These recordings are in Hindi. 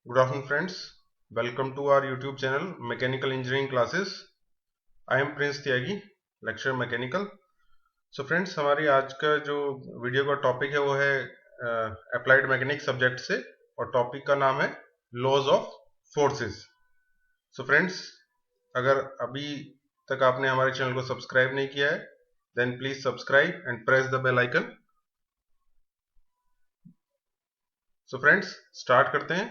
Good afternoon, friends. Welcome to our YouTube channel, Mechanical Engineering Classes. I am Prince Tyagi, lecturer Mechanical. So friends, हमारी आज का जो वीडियो का टॉपिक है वो है अप्लाइड मैकेनिक्स सब्जेक्ट से, और टॉपिक का नाम है laws of forces. So friends, अगर अभी तक आपने हमारे चैनल को सब्सक्राइब नहीं किया है, then please subscribe and press the bell icon. So friends, start करते हैं.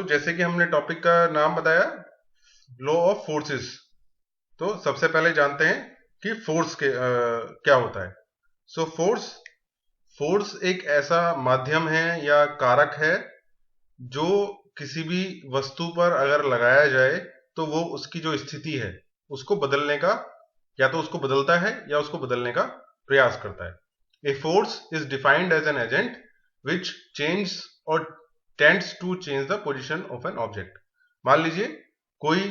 जैसे कि हमने टॉपिक का नाम बताया, लॉ ऑफ फोर्सेस. तो सबसे पहले जानते हैं कि फोर्स के क्या होता है. फोर्स एक ऐसा माध्यम है या कारक है जो किसी भी वस्तु पर अगर लगाया जाए तो वो उसकी जो स्थिति है उसको बदलने का, या तो उसको बदलता है या उसको बदलने का प्रयास करता है. A force is defined as an agent which change और tends to change the position of an object. मान लीजिए कोई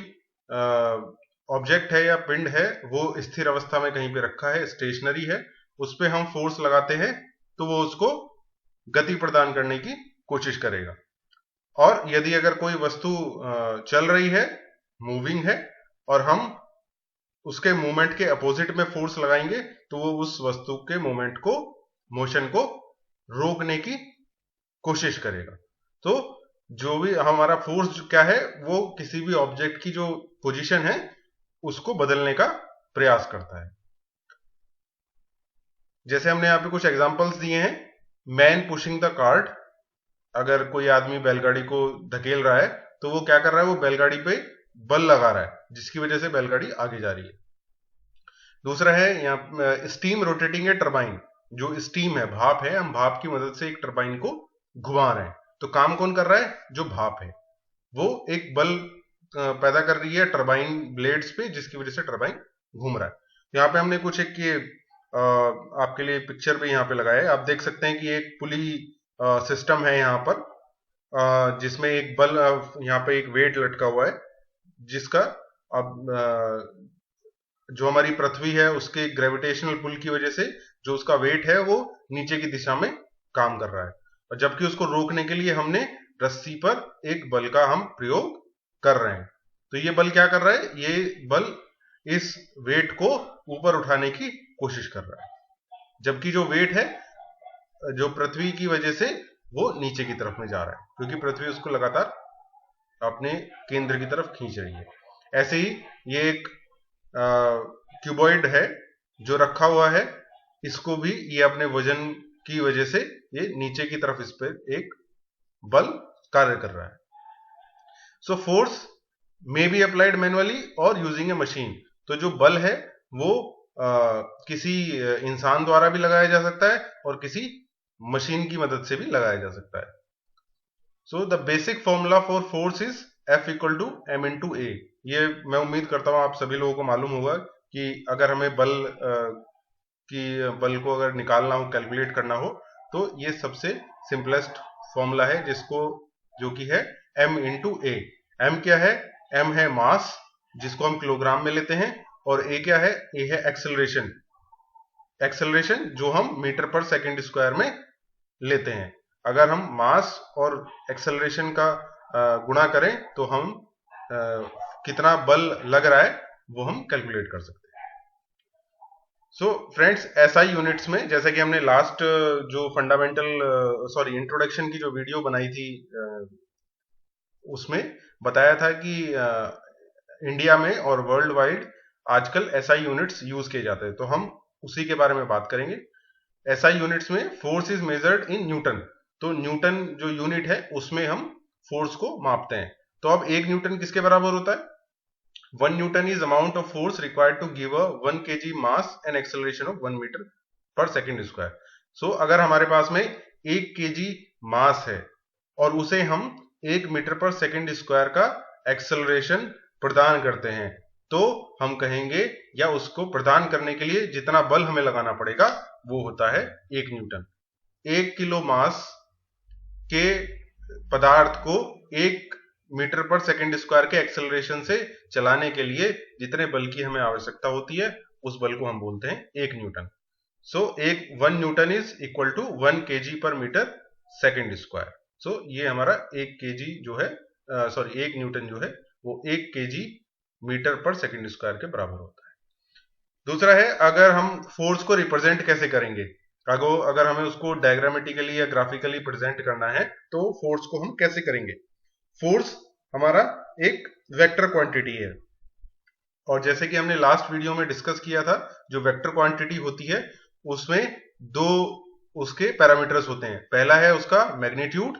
ऑब्जेक्ट है या पिंड है, वो स्थिर अवस्था में कहीं पे रखा है, स्टेशनरी है, उस पर हम फोर्स लगाते हैं तो वो उसको गति प्रदान करने की कोशिश करेगा. और यदि अगर कोई वस्तु चल रही है, मूविंग है, और हम उसके मूवमेंट के अपोजिट में फोर्स लगाएंगे तो वो उस वस्तु के मूवमेंट को, मोशन को रोकने की कोशिश करेगा. तो जो भी हमारा फोर्स क्या है, वो किसी भी ऑब्जेक्ट की जो पोजीशन है उसको बदलने का प्रयास करता है. जैसे हमने यहाँ पे कुछ एग्जांपल्स दिए हैं. Man pushing the cart. अगर कोई आदमी बैलगाड़ी को धकेल रहा है तो वो क्या कर रहा है, वो बैलगाड़ी पे बल लगा रहा है जिसकी वजह से बैलगाड़ी आगे जा रही है. दूसरा है यहाँ स्टीम रोटेटिंग ए टरबाइन. जो स्टीम है, भाप है, हम भाप की मदद से एक टरबाइन को घुमा रहे हैं. तो काम कौन कर रहा है? जो भाप है वो एक बल पैदा कर रही है टरबाइन ब्लेड्स पे, जिसकी वजह से टरबाइन घूम रहा है. यहाँ पे हमने कुछ एक ये आपके लिए पिक्चर पे यहाँ पे लगाया है. आप देख सकते हैं कि एक पुली सिस्टम है यहाँ पर, जिसमें एक बल, यहाँ पे एक वेट लटका हुआ है जिसका अब जो हमारी पृथ्वी है उसके ग्रेविटेशनल पुल की वजह से जो उसका वेट है वो नीचे की दिशा में काम कर रहा है, और जबकि उसको रोकने के लिए हमने रस्सी पर एक बल का हम प्रयोग कर रहे हैं. तो ये बल क्या कर रहा है? ये बल इस वेट को ऊपर उठाने की कोशिश कर रहा है, जबकि जो वेट है जो पृथ्वी की वजह से वो नीचे की तरफ में जा रहा है, क्योंकि पृथ्वी उसको लगातार अपने केंद्र की तरफ खींच रही है. ऐसे ही ये एक क्यूबॉइड है जो रखा हुआ है, इसको भी ये अपने वजन की वजह से ये नीचे की तरफ इस पर एक बल कार्य कर रहा है. So force may be applied manually और यूजिंग ए मशीन. तो जो बल है वो किसी इंसान द्वारा भी लगाया जा सकता है और किसी मशीन की मदद से भी लगाया जा सकता है. So the basic formula for force is F equal to m into a. ये मैं उम्मीद करता हूं आप सभी लोगों को मालूम होगा कि अगर हमें बल को अगर निकालना हो, कैलकुलेट करना हो, तो ये सबसे सिंपलेस्ट फॉर्मूला है, जो कि है m इंटू ए. m क्या है? m है मास, जिसको हम किलोग्राम में लेते हैं, और a क्या है? a है एक्सेलरेशन जो हम मीटर पर सेकंड स्क्वायर में लेते हैं. अगर हम मास और एक्सेलरेशन का गुणा करें तो हम कितना बल लग रहा है वो हम कैलकुलेट कर सकते हैं. सो फ्रेंड्स, एसआई यूनिट्स में, जैसे कि हमने लास्ट जो इंट्रोडक्शन की जो वीडियो बनाई थी उसमें बताया था कि इंडिया में और वर्ल्ड वाइड आजकल एसआई यूनिट्स यूज किए जाते हैं, तो हम उसी के बारे में बात करेंगे. एसआई यूनिट्स में force is measured in newton. तो न्यूटन जो यूनिट है उसमें हम फोर्स को मापते हैं. तो अब एक न्यूटन किसके बराबर होता है? 1 newton is amount of force required to give a 1 kg mass and acceleration of 1 metre per second square. So अगर हमारे पास में 1 kg मास है और उसे हम 1 मीटर पर सेकंड स्क्वायर का एक्सेलरेशन प्रदान करते हैं, तो हम कहेंगे, या उसको प्रदान करने के लिए जितना बल हमें लगाना पड़ेगा वो होता है 1 न्यूटन. 1 किलो मास के पदार्थ को 1 मीटर पर सेकंड स्क्वायर के एक्सेलरेशन से चलाने के लिए जितने बल की हमें आवश्यकता होती है उस बल को हम बोलते हैं 1 newton. So 1 newton is equal to 1 kg per metre second square. So ये हमारा 1 kg जो है, सॉरी 1 न्यूटन जो है वो 1 kg metre per second square के बराबर होता है। दूसरा है, अगर हम फोर्स को रिप्रेजेंट कैसे करेंगे, अगर हमें उसको डायग्रामेटिकली या ग्राफिकली प्रेजेंट करना है तो फोर्स को हम कैसे करेंगे। फोर्स हमारा एक वेक्टर क्वांटिटी है, और जैसे कि हमने लास्ट वीडियो में डिस्कस किया था, जो वेक्टर क्वांटिटी होती है उसमें दो उसके पैरामीटर्स होते हैं। पहला है उसका मैग्नीट्यूड,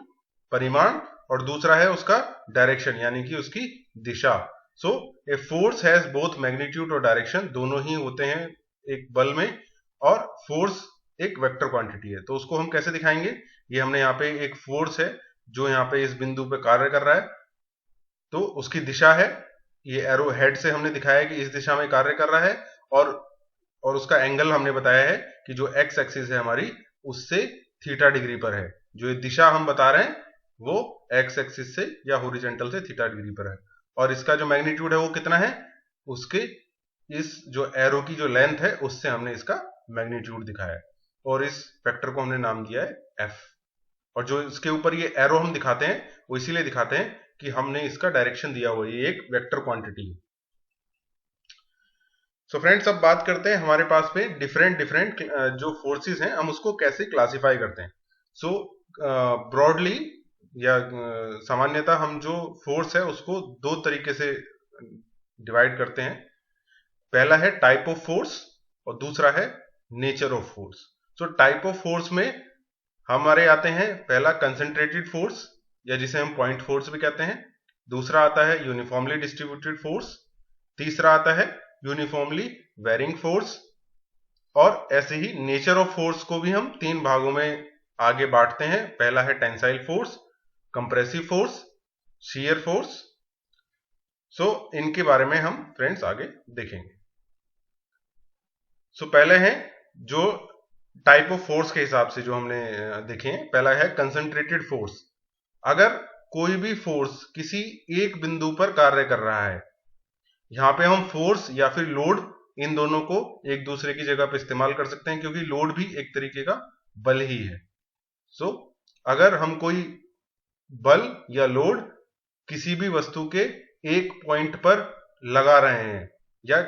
परिमाण, और दूसरा है उसका डायरेक्शन, यानी कि उसकी दिशा। So a force has both magnitude और डायरेक्शन, दोनों ही होते हैं एक बल में, और फोर्स एक वेक्टर क्वांटिटी है। तो उसको हम कैसे दिखाएंगे, ये हमने यहाँ पे एक फोर्स है जो यहाँ पे इस बिंदु पे कार्य कर रहा है, तो उसकी दिशा है, ये एरो हेड से हमने दिखाया है कि इस दिशा में कार्य कर रहा है, और उसका एंगल हमने बताया है कि जो एक्स एक्सिस है हमारी उससे थीटा डिग्री पर है। जो ये दिशा हम बता रहे हैं वो एक्स एक्सिस से या हॉरिजॉन्टल से थीटा डिग्री पर है, और इसका जो मैग्नीट्यूड है वो कितना है, उसके इस जो एरो की जो लेंथ है उससे हमने इसका मैग्नीट्यूड दिखाया है, और इस वेक्टर को हमने नाम दिया है एफ। और जो इसके ऊपर ये एरो हम दिखाते हैं वो इसीलिए दिखाते हैं कि हमने इसका डायरेक्शन दिया हुआ है, ये एक वेक्टर क्वांटिटी है। सो फ्रेंड्स, अब बात करते हैं हमारे पास में डिफरेंट जो फोर्सेस हैं हम उसको कैसे क्लासिफाई करते हैं। सो ब्रॉडली या सामान्यतः हम जो फोर्स है उसको दो तरीके से डिवाइड करते हैं। पहला है टाइप ऑफ फोर्स और दूसरा है nature of force. So type of force में हमारे आते हैं, पहला कंसंट्रेटेड फोर्स या जिसे हम पॉइंट फोर्स भी कहते हैं, दूसरा आता है यूनिफॉर्मली डिस्ट्रीब्यूटेड फोर्स, तीसरा आता है यूनिफॉर्मली वेरिंग फोर्स, और ऐसे ही नेचर ऑफ फोर्स को भी हम तीन भागों में आगे बांटते हैं। पहला है tensile force, compressive force, shear force. So इनके बारे में हम फ्रेंड्स आगे देखेंगे। सो पहले है जो टाइप ऑफ फोर्स के हिसाब से जो हमने देखे हैं, पहला है कंसंट्रेटेड फोर्स। अगर कोई भी फोर्स किसी एक बिंदु पर कार्य कर रहा है, यहां पे हम फोर्स या फिर लोड इन दोनों को एक दूसरे की जगह पे इस्तेमाल कर सकते हैं, क्योंकि लोड भी एक तरीके का बल ही है। सो अगर हम कोई बल या लोड किसी भी वस्तु के एक पॉइंट पर लगा रहे हैं, या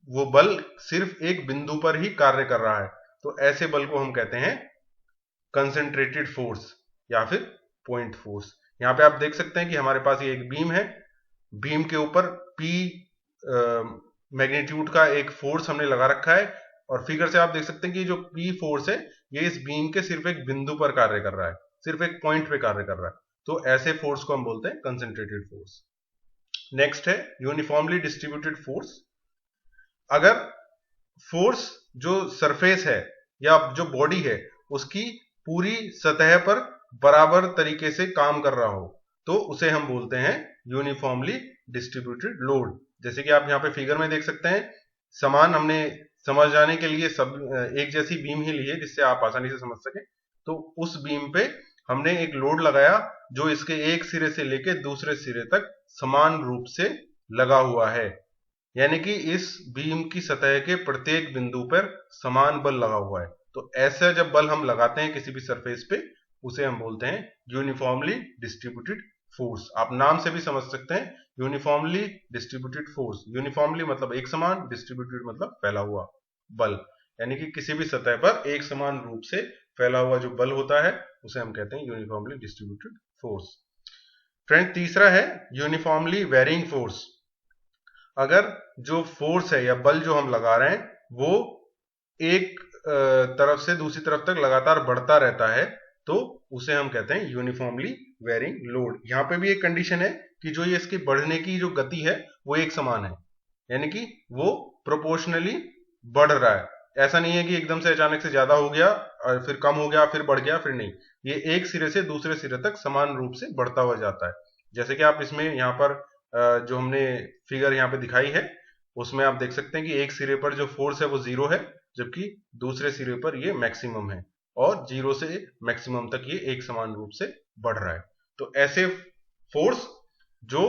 वो बल सिर्फ एक बिंदु पर ही कार्य कर रहा है, तो ऐसे बल को हम कहते हैं कंसंट्रेटेड फोर्स या फिर पॉइंट फोर्स। यहां पे आप देख सकते हैं कि हमारे पास ये एक बीम है, बीम के ऊपर P मैग्नीट्यूड का एक फोर्स हमने लगा रखा है, और फिगर से आप देख सकते हैं कि जो P फोर्स है ये इस बीम के सिर्फ एक बिंदु पर कार्य कर रहा है, सिर्फ एक पॉइंट पे कार्य कर रहा है। तो ऐसे फोर्स को हम बोलते हैं कंसंट्रेटेड फोर्स। नेक्स्ट है यूनिफॉर्मली डिस्ट्रीब्यूटेड फोर्स। अगर फोर्स जो सरफेस है या जो बॉडी है उसकी पूरी सतह पर बराबर तरीके से काम कर रहा हो, तो उसे हम बोलते हैं यूनिफॉर्मली डिस्ट्रीब्यूटेड लोड। जैसे कि आप यहाँ पे फिगर में देख सकते हैं, समान हमने समझ जाने के लिए सब एक जैसी बीम ही ली है जिससे आप आसानी से समझ सके। तो उस बीम पे हमने एक लोड लगाया जो इसके एक सिरे से लेके दूसरे सिरे तक समान रूप से लगा हुआ है, यानी कि इस बीम की सतह के प्रत्येक बिंदु पर समान बल लगा हुआ है। तो ऐसा जब बल हम लगाते हैं किसी भी सरफेस पे, उसे हम बोलते हैं यूनिफॉर्मली डिस्ट्रीब्यूटेड फोर्स। आप नाम से भी समझ सकते हैं, यूनिफॉर्मली डिस्ट्रीब्यूटेड फोर्स। यूनिफॉर्मली मतलब एक समान, डिस्ट्रीब्यूटेड मतलब फैला हुआ बल, यानी कि किसी भी सतह पर एक समान रूप से फैला हुआ जो बल होता है उसे हम कहते हैं यूनिफॉर्मली डिस्ट्रीब्यूटेड फोर्स। फ्रेंड, तीसरा है यूनिफॉर्मली वेरिंग फोर्स। अगर जो फोर्स है या बल जो हम लगा रहे हैं वो एक तरफ से दूसरी तरफ तक लगातार बढ़ता रहता है, तो उसे हम कहते हैं यूनिफॉर्मली वेरिंग लोड। यहां पे भी एक कंडीशन है कि जो ये इसके बढ़ने की जो गति है वो एक समान है, यानी कि वो प्रोपोर्शनली बढ़ रहा है। ऐसा नहीं है कि एकदम से अचानक से ज्यादा हो गया और फिर कम हो गया फिर बढ़ गया, फिर नहीं, ये एक सिरे से दूसरे सिरे तक समान रूप से बढ़ता हुआ जाता है। जैसे कि आप इसमें यहाँ पर जो हमने फिगर यहाँ पे दिखाई है उसमें आप देख सकते हैं कि एक सिरे पर जो फोर्स है वो 0 है, जबकि दूसरे सिरे पर ये मैक्सिमम है, और 0 से मैक्सिमम तक ये एक समान रूप से बढ़ रहा है। तो ऐसे फोर्स जो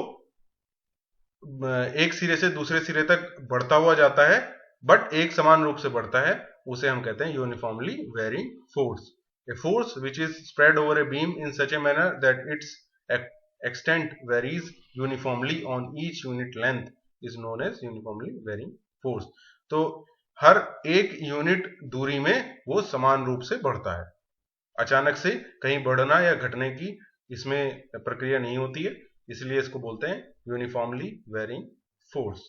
एक सिरे से दूसरे सिरे तक बढ़ता हुआ जाता है बट एक समान रूप से बढ़ता है, उसे हम कहते हैं uniformly varying force. A force which is spread over a beam in such a manner that its extent varies uniformly on each unit length is known as uniformly varying force। तो हर एक यूनिट दूरी में वो समान रूप से बढ़ता है, अचानक से कहीं बढ़ना या घटने की इसमें प्रक्रिया नहीं होती है, इसलिए इसको बोलते हैं यूनिफॉर्मली वेरिंग फोर्स।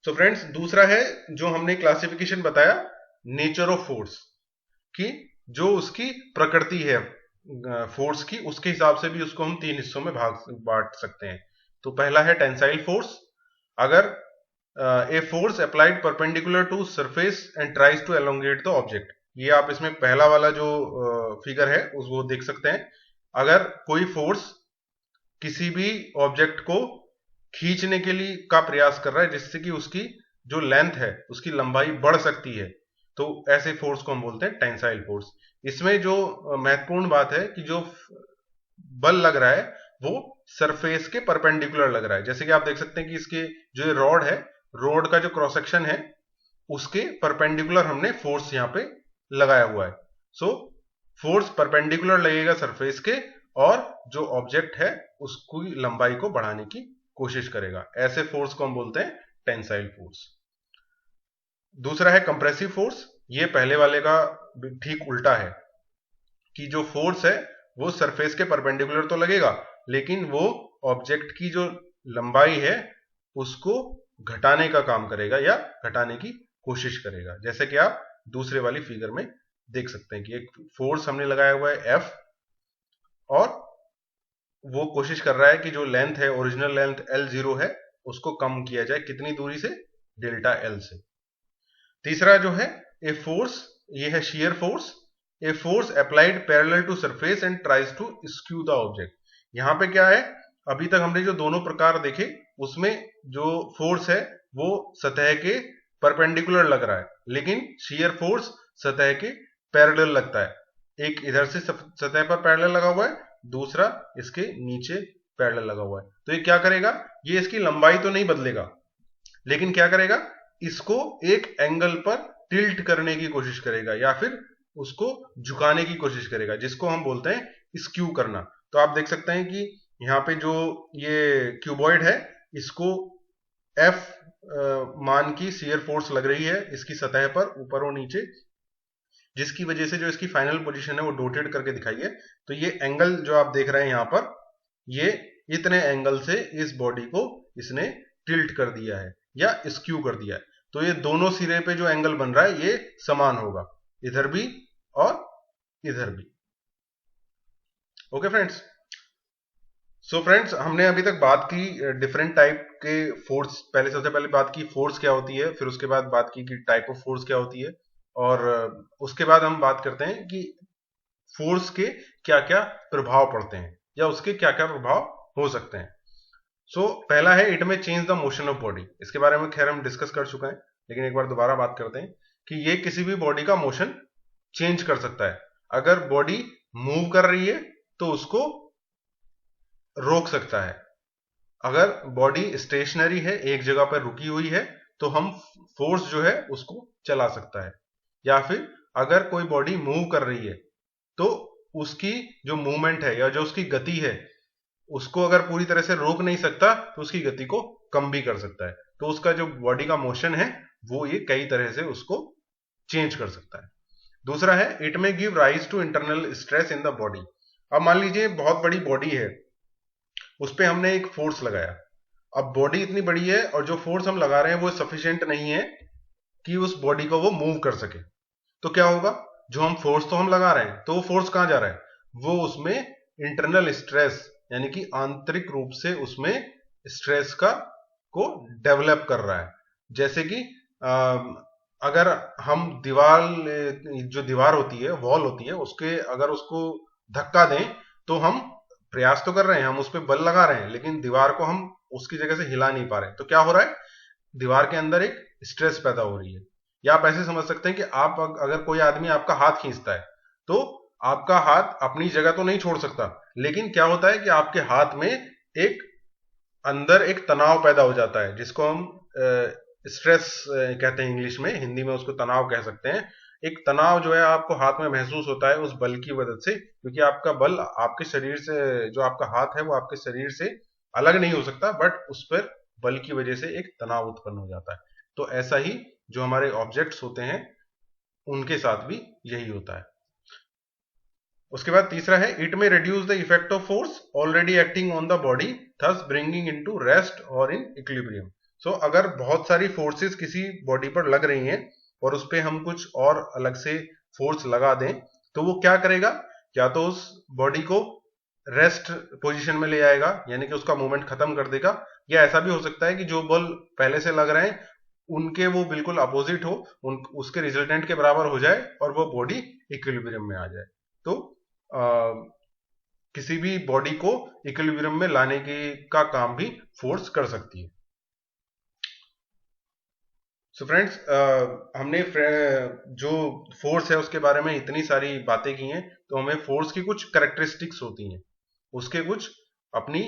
तो फ्रेंड्स, दूसरा है जो हमने क्लासिफिकेशन बताया नेचर ऑफ फोर्स, कि जो उसकी प्रकृति है फोर्स की, उसके हिसाब से भी उसको हम 3 हिस्सों में बांट सकते हैं। तो पहला है टेंसाइल फोर्स। अगर a force applied perpendicular to surface and tries to elongate the object, ये आप इसमें पहला वाला जो फिगर है वो देख सकते हैं। अगर कोई फोर्स किसी भी ऑब्जेक्ट को खींचने के लिए का प्रयास कर रहा है जिससे कि उसकी जो लेंथ है, उसकी लंबाई बढ़ सकती है, तो ऐसे फोर्स को हम बोलते हैं टेंसाइल फोर्स। इसमें जो महत्वपूर्ण बात है कि जो बल लग रहा है वो सरफेस के परपेंडिकुलर लग रहा है। जैसे कि आप देख सकते हैं कि इसके जो रॉड है, रॉड का जो क्रॉस सेक्शन है उसके परपेंडिकुलर हमने फोर्स यहां पे लगाया हुआ है। सो फोर्स परपेंडिकुलर लगेगा सरफेस के और जो ऑब्जेक्ट है उसकी लंबाई को बढ़ाने की कोशिश करेगा। ऐसे फोर्स को हम बोलते हैं टेंसाइल फोर्स। दूसरा है कंप्रेसिव फोर्स। ये पहले वाले का ठीक उल्टा है कि जो फोर्स है वो सरफेस के परपेंडिकुलर तो लगेगा, लेकिन वो ऑब्जेक्ट की जो लंबाई है उसको घटाने का काम करेगा या घटाने की कोशिश करेगा। जैसे कि आप दूसरे वाली फिगर में देख सकते हैं कि एक फोर्स हमने लगाया हुआ है F और वो कोशिश कर रहा है कि जो लेंथ है, ओरिजिनल लेंथ L0 है, उसको कम किया जाए कितनी दूरी से, डेल्टा L से। तीसरा जो है ए फोर्स, ये है shear force. A force applied parallel to surface and tries to skew the object. यहां पे क्या है, अभी तक हमने जो दोनों प्रकार देखे उसमें जो फोर्स है वो सतह के परपेंडिकुलर लग रहा है, लेकिन शियर फोर्स सतह के पैरेलल लगता है। एक इधर से सतह पर पैरेलल लगा हुआ है, दूसरा इसके नीचे पैरेलल लगा हुआ है। तो ये क्या करेगा, ये इसकी लंबाई तो नहीं बदलेगा, लेकिन क्या करेगा, इसको एक एंगल पर टिल्ट करने की कोशिश करेगा या फिर उसको झुकाने की कोशिश करेगा, जिसको हम बोलते हैं स्क्यू करना। तो आप देख सकते हैं कि यहाँ पे जो ये क्यूबॉइड है, इसको F मान की शियर फोर्स लग रही है इसकी सतह पर ऊपर और नीचे, जिसकी वजह से जो इसकी फाइनल पोजीशन है वो डोटेड करके दिखाई है। तो ये एंगल जो आप देख रहे हैं यहाँ पर, ये इतने एंगल से इस बॉडी को इसने टिल्ट कर दिया है या स्क्यू कर दिया है। तो ये दोनों सिरे पे जो एंगल बन रहा है ये समान होगा, इधर भी और इधर भी। ओके फ्रेंड्स, सो फ्रेंड्स, हमने अभी तक बात की डिफरेंट टाइप के फोर्स। पहले सबसे पहले बात की फोर्स क्या होती है, फिर उसके बाद बात की कि टाइप ऑफ फोर्स क्या होती है, और उसके बाद हम बात करते हैं कि फोर्स के क्या क्या प्रभाव पड़ते हैं या उसके क्या क्या प्रभाव हो सकते हैं। सो पहला है इट में change the motion of body. इसके बारे में खैर हम डिस्कस कर चुके हैं, लेकिन एक बार दोबारा बात करते हैं कि ये किसी भी बॉडी का मोशन चेंज कर सकता है। अगर बॉडी मूव कर रही है तो उसको रोक सकता है, अगर बॉडी स्टेशनरी है, एक जगह पर रुकी हुई है, तो हम फोर्स जो है उसको चला सकता है। या फिर अगर कोई बॉडी मूव कर रही है तो उसकी जो मूवमेंट है या जो उसकी गति है उसको अगर पूरी तरह से रोक नहीं सकता तो उसकी गति को कम भी कर सकता है। तो उसका जो बॉडी का मोशन है वो ये कई तरह से उसको चेंज कर सकता है। दूसरा है इट में give rise to internal stress in the body. अब मान लीजिए बहुत बड़ी बॉडी है, उस पर हमने एक फोर्स लगाया। अब बॉडी इतनी बड़ी है और जो फोर्स हम लगा रहे हैं वो सफिशिएंट नहीं है कि उस बॉडी को वो मूव कर सके। तो क्या होगा, जो हम फोर्स तो हम लगा रहे हैं, तो वो फोर्स कहां जा रहा है, वो उसमें इंटरनल स्ट्रेस यानी कि आंतरिक रूप से उसमें स्ट्रेस को डेवलप कर रहा है। जैसे कि अगर हम जो दीवार होती है, वॉल होती है, उसके अगर उसको धक्का दें तो हम प्रयास तो कर रहे हैं, हम उस पर बल लगा रहे हैं, लेकिन दीवार को हम उसकी जगह से हिला नहीं पा रहे। तो क्या हो रहा है, दीवार के अंदर एक स्ट्रेस पैदा हो रही है। या आप ऐसे समझ सकते हैं कि आप अगर कोई आदमी आपका हाथ खींचता है तो आपका हाथ अपनी जगह तो नहीं छोड़ सकता, लेकिन क्या होता है कि आपके हाथ में एक अंदर एक तनाव पैदा हो जाता है, जिसको हम स्ट्रेस कहते हैं इंग्लिश में, हिंदी में उसको तनाव कह सकते हैं। एक तनाव जो है आपको हाथ में महसूस होता है उस बल की वजह से, क्योंकि आपका बल आपके शरीर से, जो आपका हाथ है वो आपके शरीर से अलग नहीं हो सकता, बट उस पर बल की वजह से एक तनाव उत्पन्न हो जाता है। तो ऐसा ही जो हमारे ऑब्जेक्ट्स होते हैं उनके साथ भी यही होता है। उसके बाद तीसरा है, इट में reduce the effect of force already acting on the body, thus bringing into rest और इन इक्विलिब्रियम। सो अगर बहुत सारी फोर्सेस किसी बॉडी पर लग रही हैं और उस पर हम कुछ और अलग से फोर्स लगा दें, तो वो क्या करेगा, या तो उस बॉडी को रेस्ट पोजीशन में ले आएगा, यानी कि उसका मूवमेंट खत्म कर देगा, या ऐसा भी हो सकता है कि जो बल पहले से लग रहे हैं उनके वो बिल्कुल अपोजिट हो, उसके रिजल्टेंट के बराबर हो जाए और वो बॉडी इक्विलिब्रियम में आ जाए। तो किसी भी बॉडी को इक्विलिब्रियम में लाने का काम भी फोर्स कर सकती है। सो फ्रेंड्स, हमने जो फोर्स है उसके बारे में इतनी सारी बातें की हैं, तो हमें फोर्स की कुछ कैरेक्टरिस्टिक्स होती हैं, उसके कुछ अपनी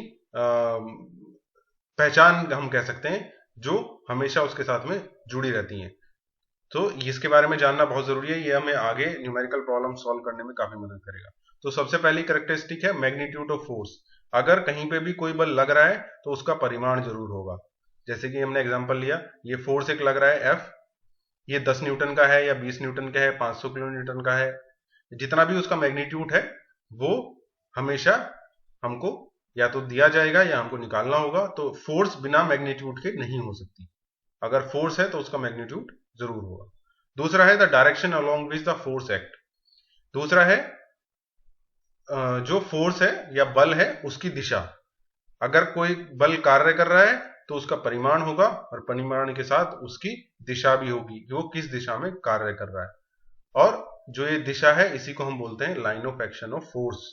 पहचान हम कह सकते हैं, जो हमेशा उसके साथ में जुड़ी रहती हैं। तो इसके बारे में जानना बहुत जरूरी है, ये हमें आगे न्यूमेरिकल प्रॉब्लम सॉल्व करने में काफी मदद करेगा। तो सबसे पहली कैरेक्टरिस्टिक है मैग्नीट्यूड ऑफ फोर्स। अगर कहीं पे भी कोई बल लग रहा है तो उसका परिमाण जरूर होगा। जैसे कि हमने एग्जांपल लिया, ये फोर्स एक लग रहा है F, ये 10 न्यूटन का है या 20 न्यूटन का है, 500 किलो न्यूटन का है, जितना भी उसका मैग्नीट्यूड है वो हमेशा हमको या तो दिया जाएगा या हमको निकालना होगा। तो फोर्स बिना मैग्नीट्यूड के नहीं हो सकती, अगर फोर्स है तो उसका मैग्नीट्यूड जरूर होगा। दूसरा है the direction along which the force act. दूसरा है जो फोर्स है या बल है उसकी दिशा। अगर कोई बल कार्य कर रहा है तो उसका परिमाण होगा और परिमाण के साथ उसकी दिशा भी होगी कि वो किस दिशा में कार्य कर रहा है, और जो ये दिशा है इसी को हम बोलते हैं line of action of force.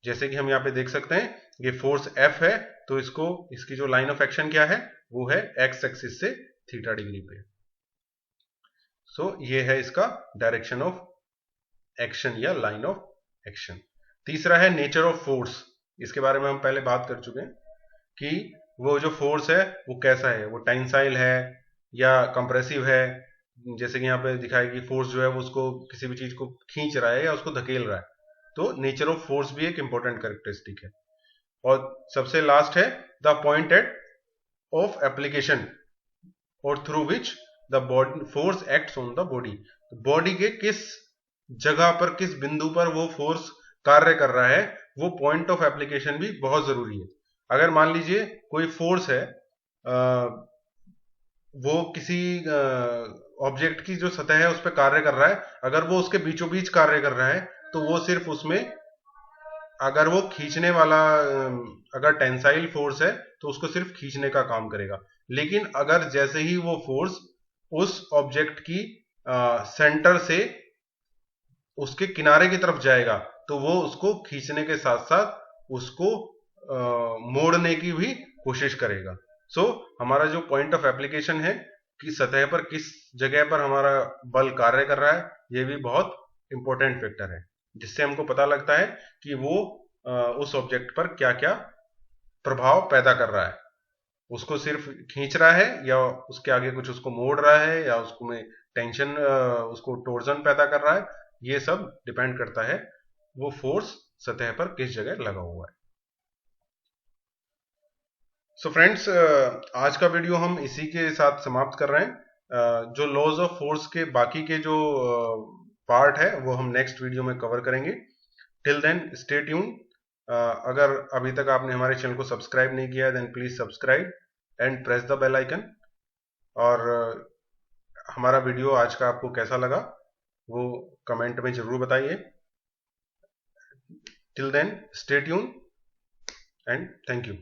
जैसे कि हम यहाँ पे देख सकते हैं ये फोर्स F है, तो इसकी जो लाइन ऑफ एक्शन क्या है वो है एक्स एक्सिस से थीटा डिग्री पे। सो ये है इसका डायरेक्शन ऑफ एक्शन या लाइन ऑफ एक्शन। तीसरा है नेचर ऑफ फोर्स। इसके बारे में हम पहले बात कर चुके हैं कि वो जो फोर्स है वो कैसा है, वो टेंसाइल है या कंप्रेसिव है। जैसे कि यहाँ पे दिखाया कि फोर्स जो है वो उसको किसी भी चीज को खींच रहा है या उसको धकेल रहा है। तो नेचर ऑफ फोर्स भी एक इंपॉर्टेंट कैरेक्टरिस्टिक है। और सबसे लास्ट है the point at of application और through which the body force acts on the body. Body के किस जगह पर, किस बिंदु पर वो फोर्स कार्य कर रहा है, वो पॉइंट ऑफ एप्लीकेशन भी बहुत जरूरी है। अगर मान लीजिए कोई फोर्स है, वो किसी ऑब्जेक्ट की जो सतह है उस पर कार्य कर रहा है, अगर वो उसके बीचों बीच कार्य कर रहा है तो वो सिर्फ उसमें, अगर वो खींचने वाला, अगर टेंसाइल फोर्स है तो उसको सिर्फ खींचने का काम करेगा। लेकिन अगर जैसे ही वो फोर्स उस ऑब्जेक्ट की सेंटर से उसके किनारे की तरफ जाएगा तो वो उसको खींचने के साथ साथ उसको मोड़ने की भी कोशिश करेगा। सो हमारा जो पॉइंट ऑफ एप्लीकेशन है कि सतह पर किस जगह पर हमारा बल कार्य कर रहा है, ये भी बहुत इंपॉर्टेंट फैक्टर है, जिससे हमको पता लगता है कि वो उस ऑब्जेक्ट पर क्या क्या प्रभाव पैदा कर रहा है। उसको सिर्फ खींच रहा है या उसके आगे कुछ उसको मोड़ रहा है या उसको में टेंशन, उसको टोर्जन पैदा कर रहा है। ये सब डिपेंड करता है वो फोर्स सतह पर किस जगह लगा हुआ है। सो फ्रेंड्स, आज का वीडियो हम इसी के साथ समाप्त कर रहे हैं। जो लॉज ऑफ फोर्स के बाकी के जो पार्ट है वो हम नेक्स्ट वीडियो में कवर करेंगे। Till then stay tune. अगर अभी तक आपने हमारे चैनल को सब्सक्राइब नहीं किया है then please subscribe and press the bell icon. और हमारा वीडियो आज का आपको कैसा लगा वो कमेंट में जरूर बताइए। Till then stay tune and thank you.